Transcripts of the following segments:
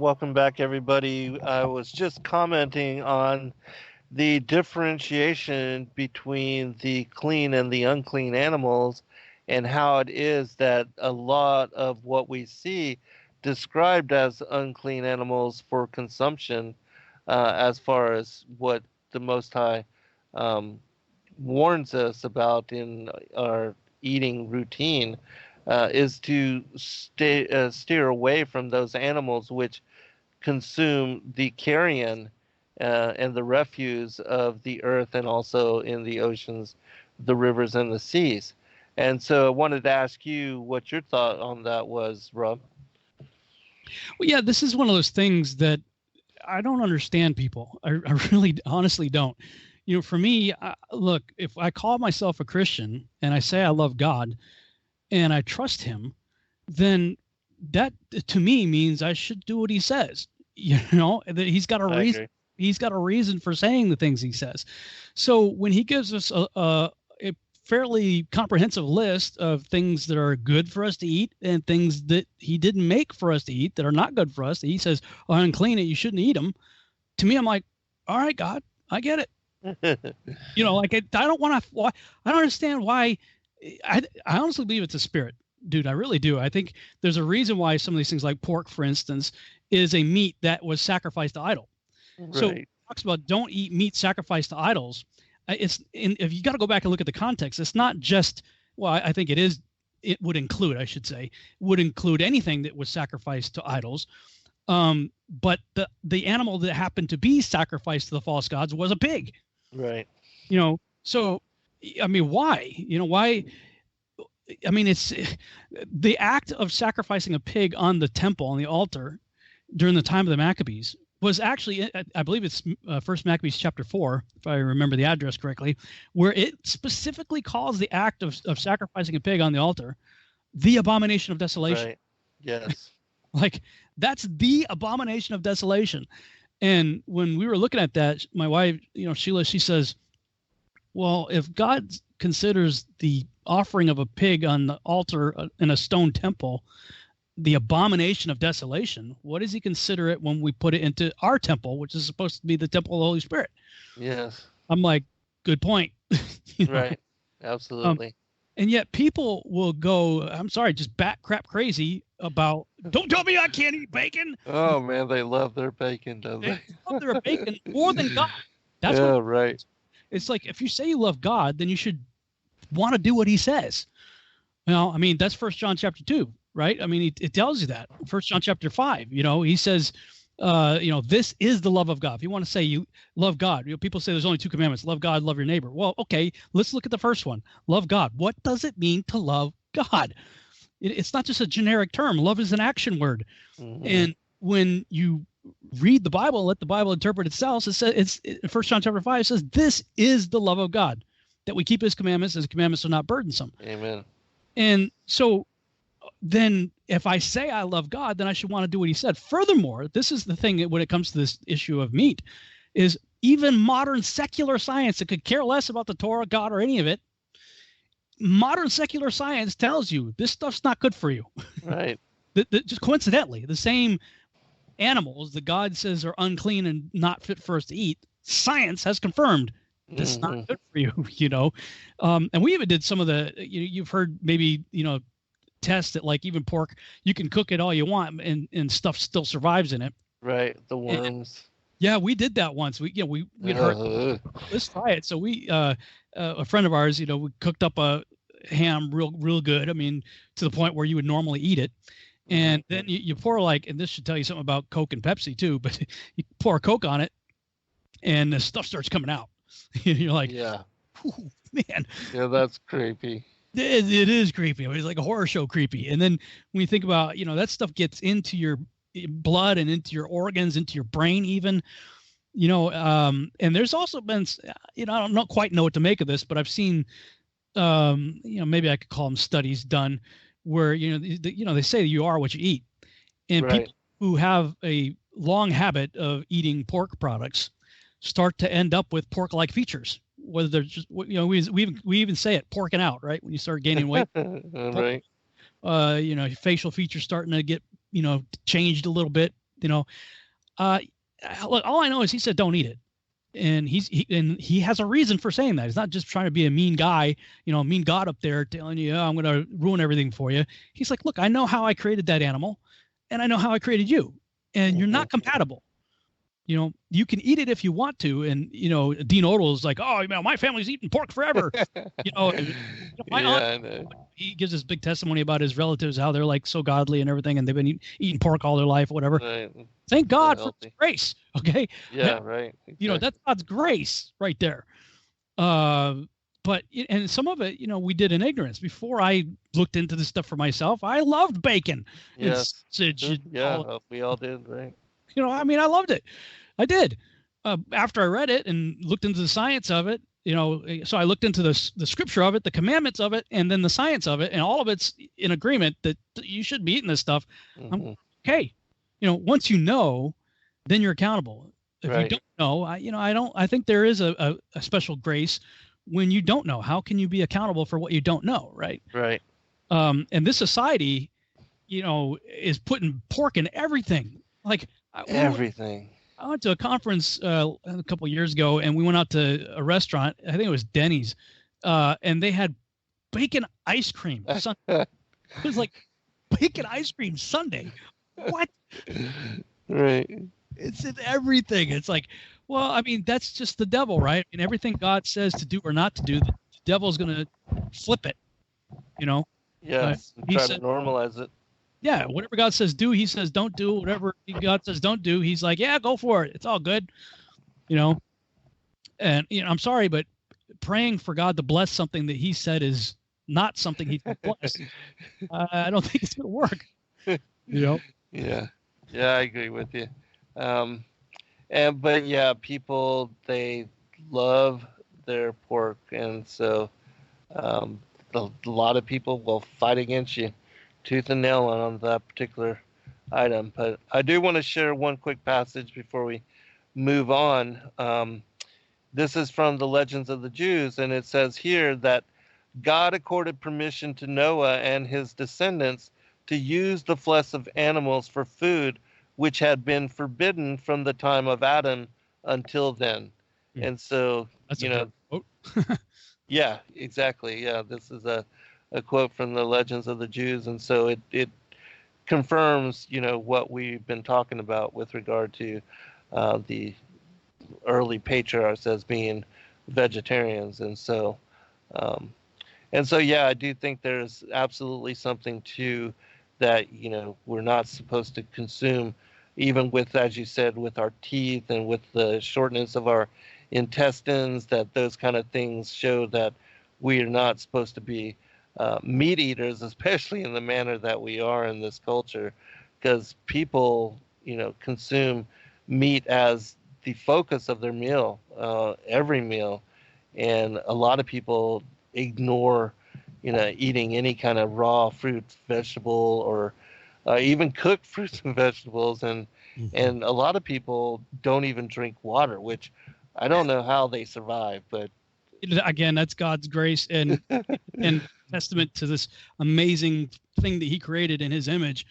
welcome back, everybody. I was just commenting on the differentiation between the clean and the unclean animals, and how it is that a lot of what we see described as unclean animals for consumption, as far as what the Most High warns us about in our eating routine, is to steer away from those animals which consume the carrion and the refuse of the earth, and also in the oceans, the rivers, and the seas. And so I wanted to ask you what your thought on that was, Rob. Well, yeah, this is one of those things that I don't understand, people. I really honestly don't. You know, for me, look, if I call myself a Christian and I say I love God and I trust him, then that to me means I should do what he says. You know, that he's got a reason. He's got a reason for saying the things he says. So when he gives us a fairly comprehensive list of things that are good for us to eat and things that he didn't make for us to eat that are not good for us, he says, oh, unclean it, you shouldn't eat them. To me, I'm like, all right, God, I get it. You know, like I don't want to. I don't understand why. I honestly believe it's a spirit, dude. I really do. I think there's a reason why some of these things, like pork, for instance, is a meat that was sacrificed to idol. Right. So it talks about don't eat meat sacrificed to idols. If you got to go back and look at the context, it's not just. Well, I think it is. It would include, I should say, would include anything that was sacrificed to idols. But the animal that happened to be sacrificed to the false gods was a pig. Right. You know, so, I mean, why? You know, why? I mean, it's the act of sacrificing a pig on the temple, on the altar, during the time of the Maccabees was actually, I believe it's 1 Maccabees chapter 4, if I remember the address correctly, where it specifically calls the act of sacrificing a pig on the altar the abomination of desolation. Right. Yes. Like, that's the abomination of desolation. And when we were looking at that, my wife, you know, Sheila, she says, well, if God considers the offering of a pig on the altar in a stone temple the abomination of desolation, what does he consider it when we put it into our temple, which is supposed to be the temple of the Holy Spirit? Yes. I'm like, good point. You know? Right. Absolutely. And yet people will go, I'm sorry, just bat crap crazy about, don't tell me I can't eat bacon. Oh, man, they love their bacon, don't they? They love their bacon more than God. That's right. It's like, if you say you love God, then you should want to do what he says. Well, I mean, that's 1 John chapter 2, right? I mean, it tells you that. 1 John chapter 5, you know, he says, you know, this is the love of God. If you want to say you love God, you know, people say there's only 2 commandments: love God, love your neighbor. Well, okay, let's look at the first one. Love God. What does it mean to love God? It's not just a generic term. Love is an action word. Mm-hmm. And when you read the Bible, let the Bible interpret itself. It says, 1 John chapter 5 says, this is the love of God, that we keep his commandments, as commandments are not burdensome. Amen. And so then if I say I love God, then I should want to do what he said. Furthermore, this is the thing when it comes to this issue of meat, is even modern secular science that could care less about the Torah, God, or any of it, modern secular science tells you this stuff's not good for you. Right. Just coincidentally, the same animals that God says are unclean and not fit for us to eat, science has confirmed this is not good for you, you know. And we even did some of the, you've heard maybe, you know, tests that, like, even pork, you can cook it all you want and stuff still survives in it. Right. The worms. And, yeah, we did that once. We heard, let's try it. So we, a friend of ours, you know, we cooked up a ham real good. I mean, to the point where you would normally eat it. And then you pour, like, and this should tell you something about Coke and Pepsi too, but you pour Coke on it and the stuff starts coming out. You're like, yeah, man. Yeah, that's creepy. It is creepy. It's like a horror show creepy. And then when you think about, you know, that stuff gets into your blood and into your organs, into your brain even, you know, and there's also been, you know, I don't quite know what to make of this, but I've seen, you know, maybe I could call them studies done where, you know, they say you are what you eat. And right. People who have a long habit of eating pork products start to end up with pork-like features, whether they're just, you know, we even say it, porking out, right? When you start gaining weight, right? You know, facial features starting to get, you know, changed a little bit. Look, all I know is he said don't eat it, and he has a reason for saying that. He's not just trying to be a mean guy, mean God up there telling you, I'm going to ruin everything for you. He's like, look, I know how I created that animal, and I know how I created you, and you're not compatible. You can eat it if you want to. And, Dean Odell is like, oh, my family's eating pork forever. My aunt, he gives this big testimony about his relatives, how they're like so godly and everything. And they've been eating pork all their life, whatever. Right. Thank God for his grace. Okay. Yeah. Right. Exactly. That's God's grace right there. But and some of it, we did in ignorance. Before I looked into this stuff for myself, I loved bacon. Yes. We all did. Right. I loved it. I did. After I read it and looked into the science of it, so I looked into the scripture of it, the commandments of it, and then the science of it, and all of it's in agreement that you should be eating this stuff. Mm-hmm. Okay. Once you know, then you're accountable. If you don't know, I think there is a special grace when you don't know. How can you be accountable for what you don't know? Right. Right. And this society, is putting pork in everything. Like everything. I went to a conference a couple of years ago, and we went out to a restaurant. I think it was Denny's, and they had bacon ice cream. It was like bacon ice cream sundae. What? Right. It's in everything. It's like, well, that's just the devil, right? And everything God says to do or not to do, the devil's going to flip it. Yes. Try to normalize it. Yeah, whatever God says do, he says don't do. Whatever God says don't do, he's like, yeah, go for it. It's all good. And I'm sorry, but praying for God to bless something that he said is not something he's going to bless. I don't think it's going to work. Yeah, I agree with you. But people, they love their pork, and so a lot of people will fight against you tooth and nail on that particular item. But I do want to share one quick passage before we move on. This is from the Legends of the Jews, and it says here that God accorded permission to Noah and his descendants to use the flesh of animals for food, which had been forbidden from the time of Adam until then. Yeah. And so, that's yeah, exactly. Yeah, this is a quote from the Legends of the Jews, and so it confirms, what we've been talking about with regard to the early patriarchs as being vegetarians, and so I do think there's absolutely something to that. We're not supposed to consume, even with, as you said, with our teeth and with the shortness of our intestines, that those kind of things show that we are not supposed to be meat eaters, especially in the manner that we are in this culture, because people, consume meat as the focus of their meal, every meal, and a lot of people ignore, eating any kind of raw fruit, vegetable, or even cooked fruits and vegetables, and a lot of people don't even drink water, which I don't know how they survive, but again, that's God's grace and testament to this amazing thing that he created in his image.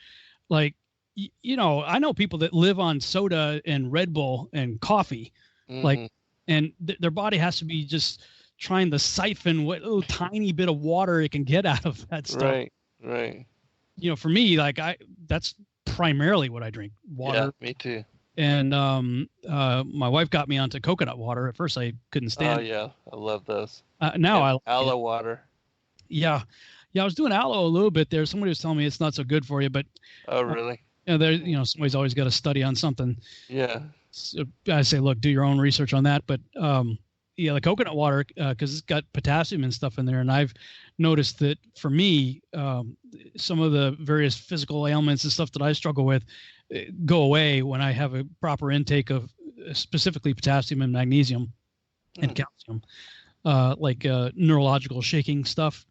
Like, I know people that live on soda and Red Bull and coffee, like, and their body has to be just trying to siphon what little tiny bit of water it can get out of that stuff. Right. For me, like that's primarily what I drink, water. Yeah, me too. And my wife got me onto coconut water. At first, I couldn't stand. Oh yeah, I love those. Now I like aloe water. Yeah, I was doing aloe a little bit there. Somebody was telling me it's not so good for you, but oh really? Somebody's always got to study on something. Yeah. So I say, look, do your own research on that. But the coconut water, because it's got potassium and stuff in there, and I've noticed that for me, some of the various physical ailments and stuff that I struggle with go away when I have a proper intake of specifically potassium and magnesium and calcium, like neurological shaking stuff.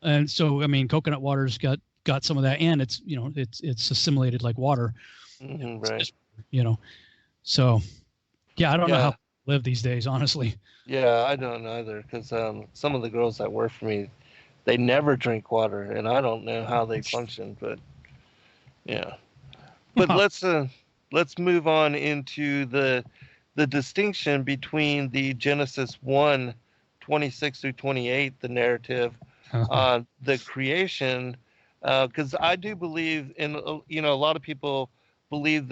And so, coconut water's got some of that, and it's it's assimilated like water. Right. So yeah, I don't know how to live these days, honestly. Yeah, I don't either, because some of the girls that work for me, they never drink water, and I don't know how they function, but yeah. But let's move on into the distinction between the Genesis 1:26 through 28, the narrative on the creation, because I do believe in, a lot of people believe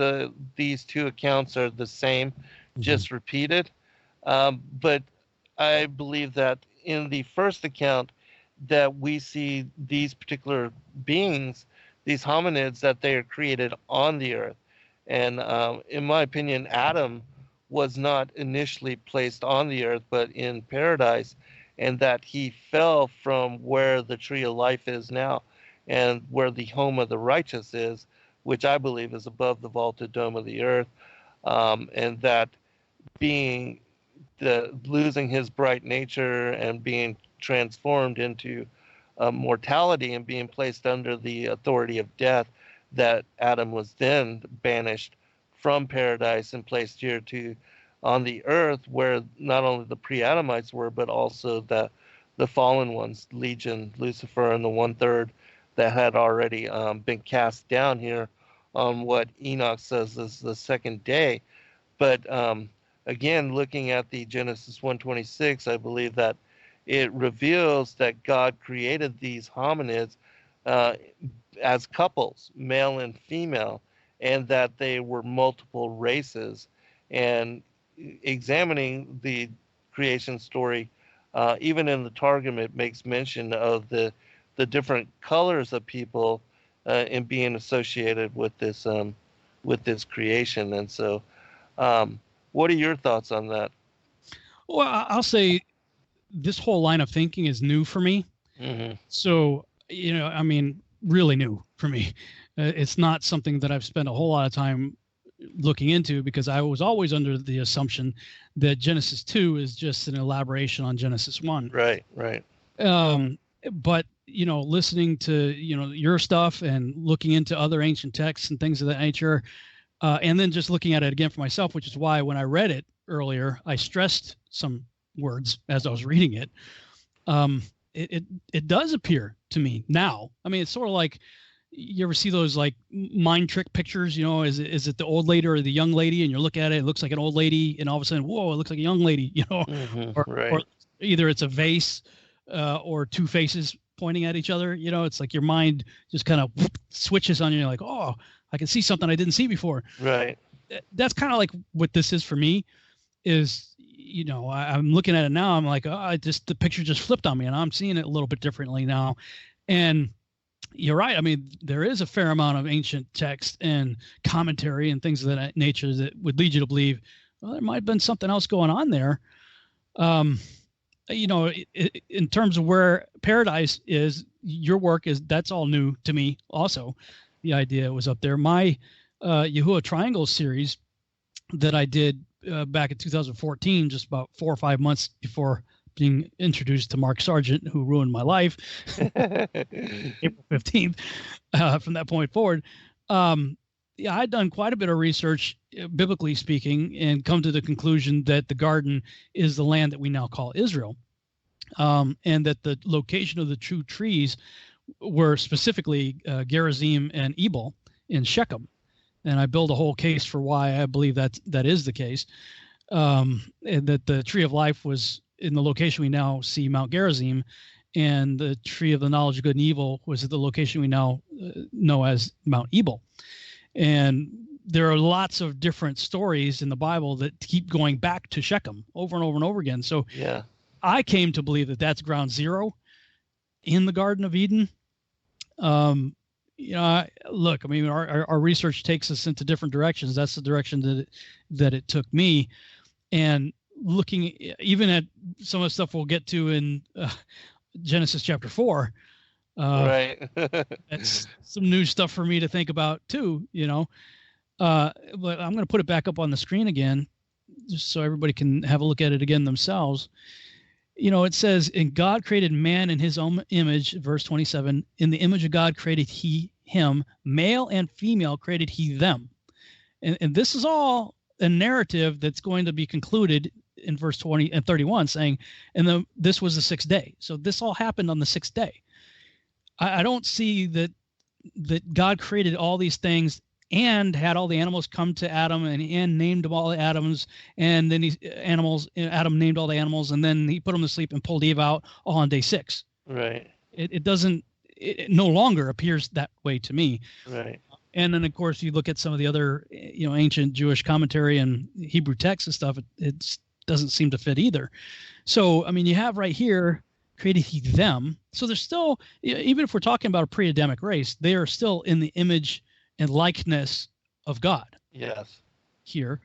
these two accounts are the same, just repeated. But I believe that in the first account that we see these particular beings, these hominids, that they are created on the earth. And in my opinion, Adam was not initially placed on the earth, but in paradise, and that he fell from where the tree of life is now and where the home of the righteous is, which I believe is above the vaulted dome of the earth. And that being losing his bright nature and being transformed into mortality and being placed under the authority of death, that Adam was then banished from paradise and placed here on the earth, where not only the preadamites were, but also the fallen ones, Legion, Lucifer, and the 1/3 that had already been cast down here on what Enoch says is the second day. But again, looking at the Genesis 1:26, I believe that it reveals that God created these hominids as couples, male and female, and that they were multiple races. And examining the creation story, even in the Targum, it makes mention of the different colors of people in being associated with this creation. And so, what are your thoughts on that? Well, I'll say this whole line of thinking is new for me. So, I mean, really new for me. It's not something that I've spent a whole lot of time looking into, because I was always under the assumption that Genesis 2 is just an elaboration on Genesis 1. Right. But, listening to, your stuff and looking into other ancient texts and things of that nature, and then just looking at it again for myself, which is why when I read it earlier, I stressed some words as I was reading it. It does appear to me now. I mean, it's sort of like, you ever see those like mind trick pictures? Is it the old lady or the young lady? And you look at it, it looks like an old lady, and all of a sudden, whoa, it looks like a young lady. Or either it's a vase or two faces pointing at each other. It's like your mind just kind of switches on you. You're like, oh, I can see something I didn't see before. Right. That's kind of like what this is for me. Is I'm looking at it now. I'm like, the picture just flipped on me, and I'm seeing it a little bit differently now. And you're right. I mean, there is a fair amount of ancient text and commentary and things of that nature that would lead you to believe, well, there might have been something else going on there. In terms of where paradise is, your work that's all new to me. Also, the idea was up there. My Yahuwah Triangle series that I did back in 2014, just about 4 or 5 months before being introduced to Mark Sargent, who ruined my life, April 15th, from that point forward. I'd done quite a bit of research, biblically speaking, and come to the conclusion that the garden is the land that we now call Israel, and that the location of the true trees were specifically Gerizim and Ebal in Shechem. And I build a whole case for why I believe that is the case, and that the tree of life was in the location we now see Mount Gerizim, and the tree of the knowledge of good and evil was at the location we now know as Mount Ebal. And there are lots of different stories in the Bible that keep going back to Shechem over and over and over again. So yeah, I came to believe that that's ground zero in the Garden of Eden. Look, I mean, our research takes us into different directions. That's the direction that it took me. And looking even at some of the stuff we'll get to in Genesis chapter 4, right. that's some new stuff for me to think about too, but I'm going to put it back up on the screen again, just so everybody can have a look at it again themselves. It says, and God created man in his own image, verse 27, in the image of God created he him, male and female created he them. And this is all a narrative that's going to be concluded in verse 20 and 31, saying, and this was the sixth day. So this all happened on the sixth day. I don't see that God created all these things and had all the animals come to Adam and named all the Adams, and then Adam named all the animals, and then he put them to sleep and pulled Eve out all on day 6. Right. It doesn't. It no longer appears that way to me. Right. And then, of course, you look at some of the other, ancient Jewish commentary and Hebrew texts and stuff. It doesn't seem to fit either. So, I mean, you have right here created he them. So there's still, even if we're talking about a pre-Adamic race, they are still in the image and likeness of God. Yes. Here,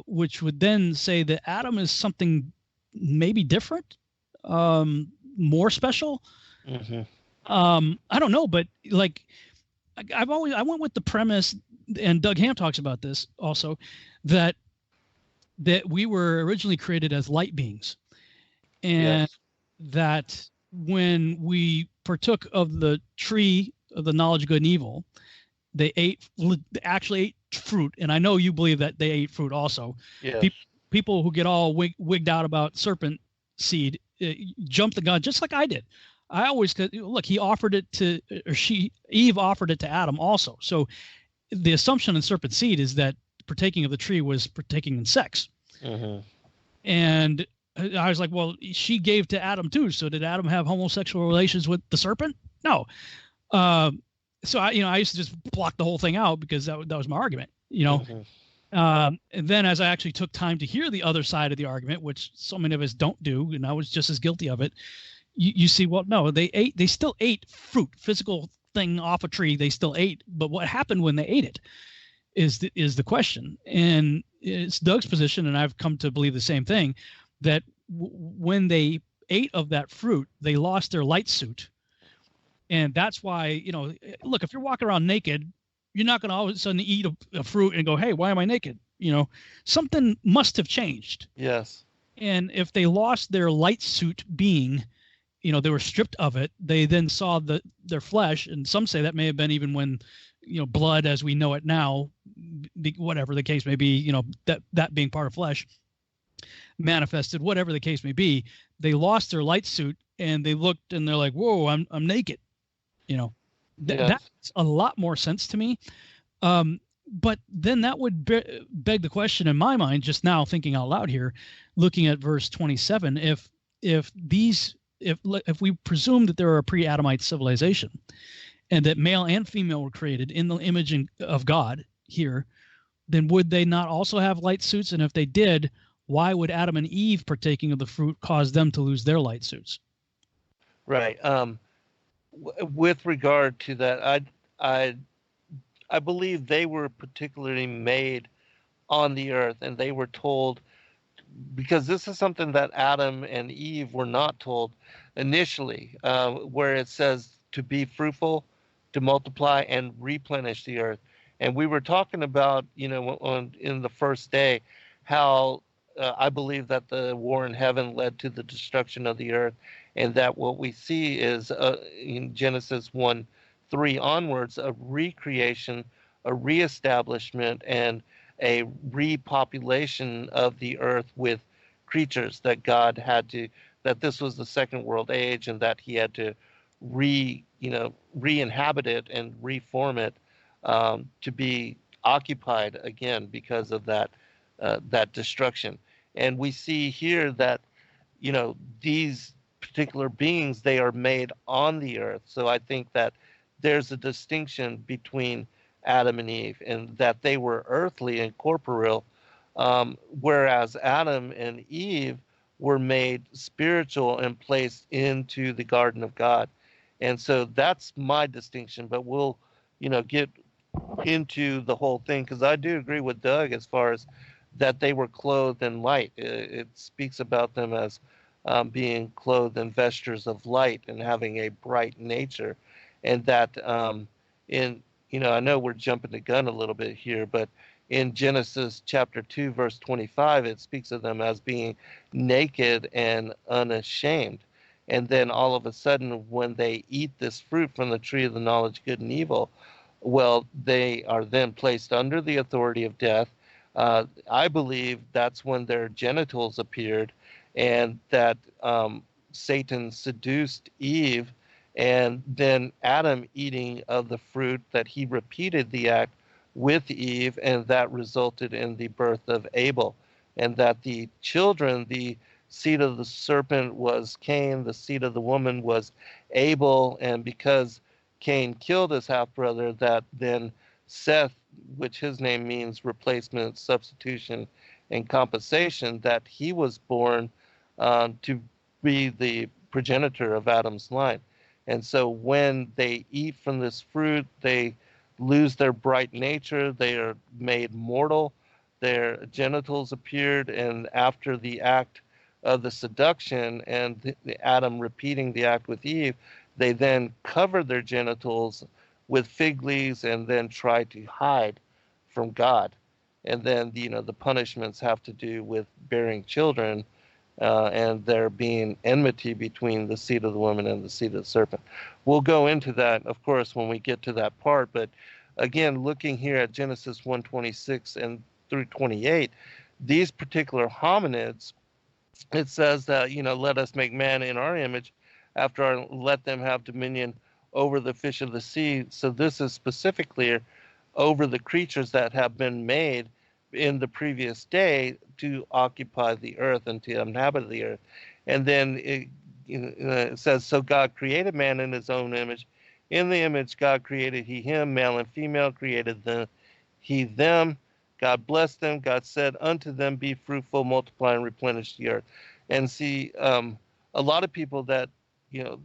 which would then say that Adam is something maybe different, more special. Mm-hmm. I don't know, but like I went with the premise, and Doug Ham talks about this also, that we were originally created as light beings, and yes. that when we partook of the tree of the knowledge of good and evil, they actually ate fruit. And I know you believe that they ate fruit also. Yes. People who get all wigged out about serpent seed jump the gun, just like I did. I always look. He offered it to, or Eve offered it to Adam also. So the assumption in serpent seed is that partaking of the tree was partaking in sex. Mm-hmm. And I was like, well, she gave to Adam too. So did Adam have homosexual relations with the serpent? No. So I used to just block the whole thing out because that was my argument. Mm-hmm. And then as I actually took time to hear the other side of the argument, which so many of us don't do, and I was just as guilty of it, you see, well, no, they still ate fruit, physical thing off a tree. They still ate, but what happened when they ate it is the question. And it's Doug's position, and I've come to believe the same thing, that when they ate of that fruit, they lost their light suit. And that's why, look, if you're walking around naked, you're not going to all of a sudden eat a fruit and go, hey, why am I naked? Something must have changed. Yes. And if they lost their light suit being, they were stripped of it, they then saw their flesh. And some say that may have been even when, blood as we know it now, whatever the case may be, that being part of flesh manifested, whatever the case may be, they lost their light suit and they looked and they're like, whoa, I'm naked. That makes a lot more sense to me. But then that would beg the question in my mind, just now thinking out loud here, looking at verse 27, if we presume that there are a pre-Adamite civilization and that male and female were created in the image of God here, then would they not also have light suits? And if they did, why would Adam and Eve partaking of the fruit cause them to lose their light suits? Right. With regard to that, I believe they were particularly made on the earth, and they were told, because this is something that Adam and Eve were not told initially, where it says to be fruitful, to multiply, and replenish the earth. And we were talking about, in the first day, how I believe that the war in heaven led to the destruction of the earth, and that what we see is in Genesis 1:3 onwards, a recreation, a reestablishment, and a repopulation of the earth with creatures that God had to, that this was the second world age, and that he had to re-inhabit it and reform it to be occupied again because of that destruction. And we see here that these particular beings, they are made on the earth. So I think that there's a distinction between Adam and Eve, and that they were earthly and corporeal, whereas Adam and Eve were made spiritual and placed into the garden of God. And so that's my distinction, but we'll get into the whole thing, because I do agree with Doug as far as that they were clothed in light. It speaks about them as being clothed in vestures of light and having a bright nature. And that I know we're jumping the gun a little bit here, but in Genesis chapter 2, verse 25, it speaks of them as being naked and unashamed. And then all of a sudden, when they eat this fruit from the tree of the knowledge of good and evil, well, they are then placed under the authority of death. I believe that's when their genitals appeared, and that Satan seduced Eve, and then Adam eating of the fruit, that he repeated the act with Eve, and that resulted in the birth of Abel. And that the children, the seed of the serpent was Cain, the seed of the woman was Abel, and because Cain killed his half-brother, that then Seth, which his name means replacement, substitution, and compensation, that he was born to be the progenitor of Adam's line. And so when they eat from this fruit, they lose their bright nature, they are made mortal, their genitals appeared, and after the act of the seduction and Adam repeating the act with Eve, they then covered their genitals with fig leaves and then tried to hide from God. And then, the punishments have to do with bearing children, and there being enmity between the seed of the woman and the seed of the serpent. We'll go into that, of course, when we get to that part. But again, looking here at Genesis 1:26 and through 28, these particular hominids, it says that, let us make man in our image, let them have dominion over the fish of the sea. So this is specifically over the creatures that have been made in the previous day to occupy the earth and to inhabit the earth. And then it says, so God created man in his own image. In the image God created he him, male and female created he them. God blessed them. God said unto them, be fruitful, multiply, and replenish the earth. And see, a lot of people that,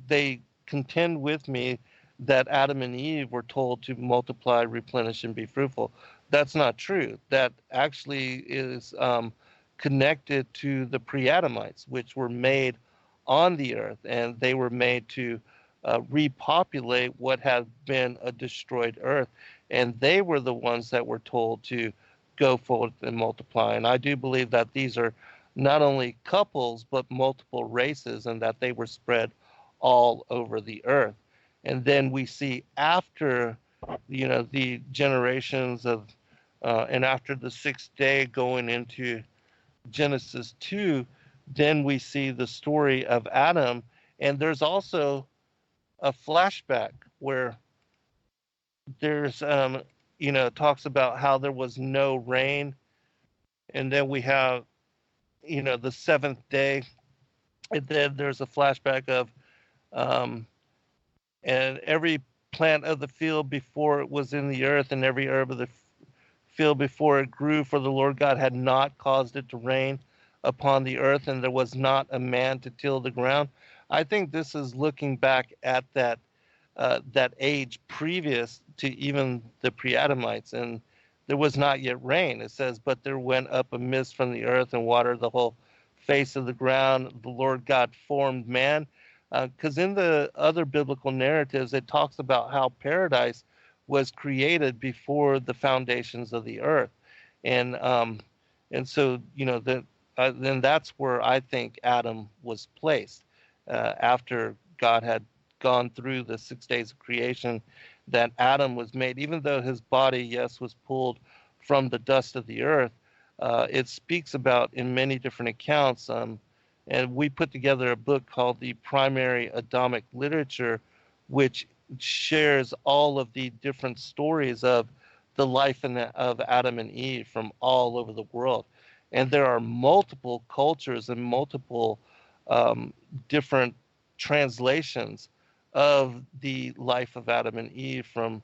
they contend with me that Adam and Eve were told to multiply, replenish, and be fruitful. That's not true. That actually is connected to the preadamites, which were made on the earth, and they were made to repopulate what had been a destroyed earth. And they were the ones that were told to go forth and multiply. And I do believe that these are not only couples, but multiple races, and that they were spread all over the earth. And then we see after, the generations of, and after the sixth day going into Genesis 2, then we see the story of Adam. And there's also a flashback where there's, talks about how there was no rain. And then we have, the seventh day. And then there's a flashback of, and every plant of the field before it was in the earth, and every herb of the field before it grew, for the Lord God had not caused it to rain upon the earth, and there was not a man to till the ground. I think this is looking back at that age previous to even the preadamites, and there was not yet rain. It says, but there went up a mist from the earth and watered the whole face of the ground. The Lord God formed man. Because in the other biblical narratives, it talks about how paradise was created before the foundations of the earth. And so, then that's where I think Adam was placed after God had gone through the 6 days of creation, that Adam was made, even though his body, yes, was pulled from the dust of the earth. It speaks about in many different accounts. And we put together a book called the Primary Adamic Literature, which shares all of the different stories of the life of Adam and Eve from all over the world. And there are multiple cultures and multiple different translations of the life of Adam and Eve from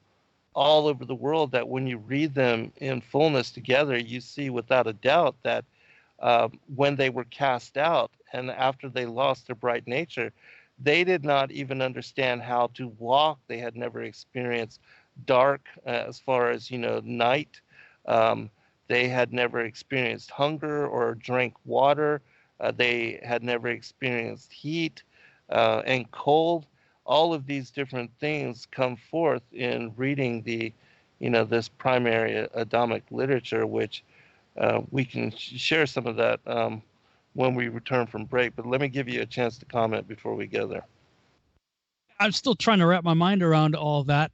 all over the world, that when you read them in fullness together, you see without a doubt that when they were cast out and after they lost their bright nature, they did not even understand how to walk. They had never experienced dark as far as, night. They had never experienced hunger or drank water. They had never experienced heat and cold. All of these different things come forth in reading the, this primary Adamic literature, which we can share some of that when we return from break. But let me give you a chance to comment before we go there. I'm still trying to wrap my mind around all that.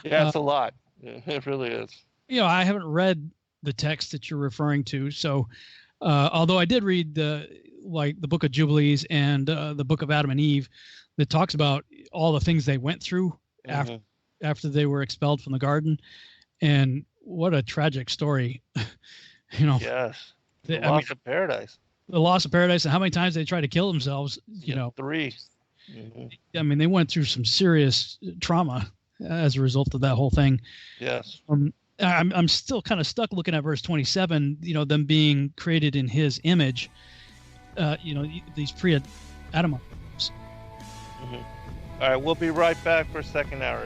Yeah, it's a lot. It really is. I haven't read the text that you're referring to. So although I did read the Book of Jubilees and the Book of Adam and Eve, that talks about all the things they went through after they were expelled from the garden. And what a tragic story. Yes. The loss of paradise. The loss of paradise, and how many times they tried to kill themselves. 3. Mm-hmm. I mean, they went through some serious trauma as a result of that whole thing. Yes. I'm still kind of stuck looking at verse 27. Them being created in His image. These pre-Adamites. Mm-hmm. All right, we'll be right back for second hour.